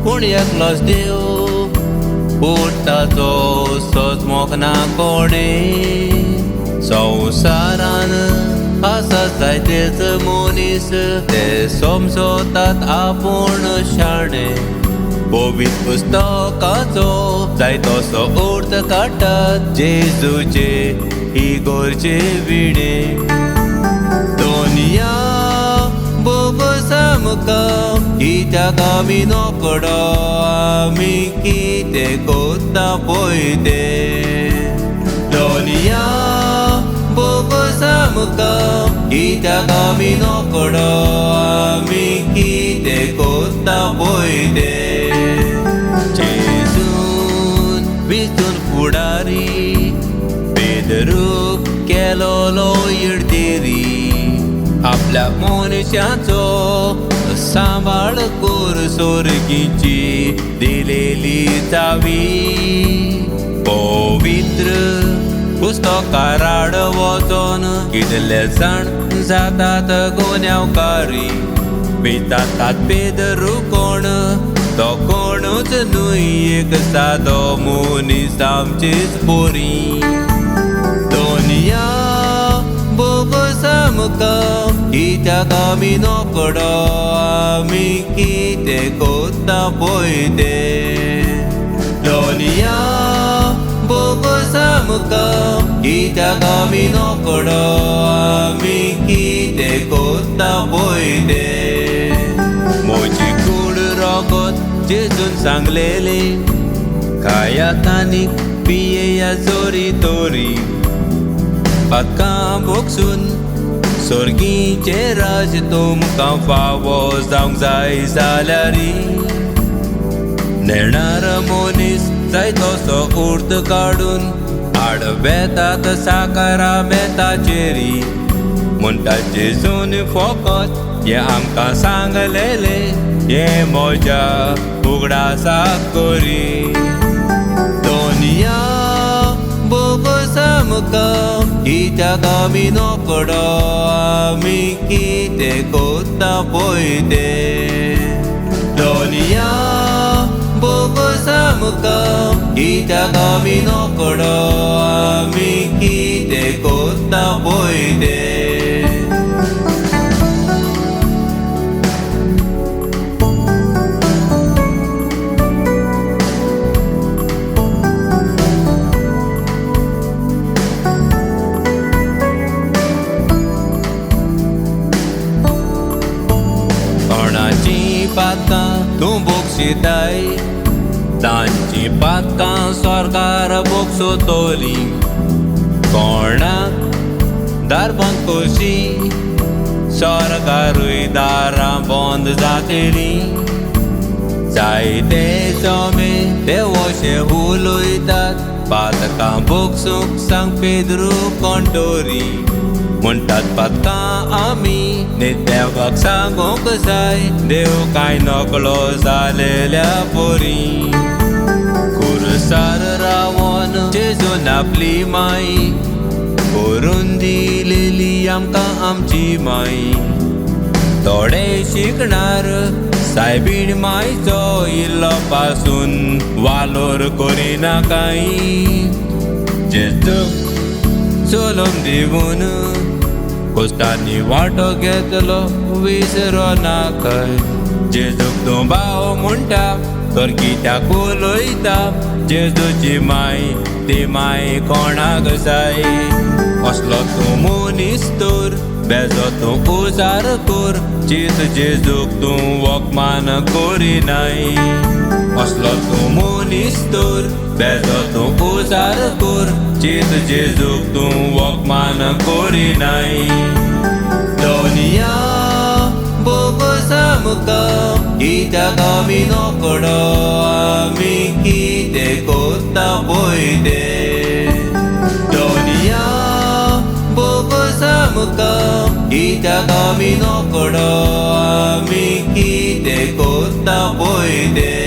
पूण एकलोच देव उरताचो सोजमोग ना कोणे संवसारान आसात जायतेच मनीस ते समजतात आपूण शाणे पवित्र पुस्तकाचो जाय तसो अर्थ काडटात जेजूचे इगोर्चे विणे दोनिया बोगस आमकां कित्याक आमी नोकडो आमी कितें कोत्ता पळय तें दोनिया बोगस आमकां कित्याक आमी नोकडो आमी कितें कोत्ता पळय तें जेजून भितून फुडारी बेदरूप केलोलो येडतेरी आपल्या मनशाचो सांबाळ कर सोर्गीची दिलेली चावी पवित्र पुस्तकार आड वचोन कितले जाण जातात गुन्यांवकारी भितात बेदरू कोण तो कोणूच न्हय एक सादो मनीस आमचीच पोरी दोनिया बोगस आमकां कित्याक आमी नोकडो आमी कितें कोत्ता पळय तें दोनिया बोगस आमकां कित्याक आमी नोकडो आमी कितें कोत्ता पळय तें म्हजी कूड रगत जेजून सांगलेले खाया आनीक पियेया जोरी तोरी पातकां भोगसून सोर्गीचे राज तुमकां फावो जावंक जाय जाल्यारी नेणार मनीस जाय तसो उर्त काडून आडवेतात साकारा बेताचेरी म्हणटात जेजून फकत हे आमकां सांगलेले हे म्हज्या उगडासाक कोरी दोनिया बोगस आमकां कित्याक आमी नोकडो आमी कितें कोत्ता पळय तें दोनिया बोगस आमकां कित्याक आमी नोकडो आमी कितें कोत्ता पळय तें पातकां तूं बोगशिताय तांची पातकां सरकार बोगसोतोली कोणाक दार बंद करची सरकारूय दारां बंद जातली जायते जमे ते वशे उलयतात पातकां बोगसूंक सांग पेद्रू कोंटोरी म्हणटात पातकां आमी देवाक सांगूंक जाय देव कांय नकळो जालेल्या पोरी खुरसार रावोन जेजून आपली माय करून दिलेली आमकां आमची माय थोडे शिकणार सायबीण मायचो इल्लो पासून वालोर करिना कांय जेजूक चलोम दिवून कोस्टांनी वांटो घेतलो विसरो नाकाय जेजूक तूं भाव म्हणटा तर कित्याक उलयता जेजूची माय ती माय कोणाक जाय असलो तूं मनीस तर बेजो तूं उजार कर चित जेजूक तूं वखमान करिनाय असलो तूं मनीस तर बेजो तूं उजार कर चित जेजूक तूं वखमान करिनाय दोनिया बोगस आमकां कित्याक आमी नोकडो आमी कितें कोत्ता पळय तें दोनिया बोगस आमकां कित्याक आमी नोकडो आमी कितें कोत्ता पळय तें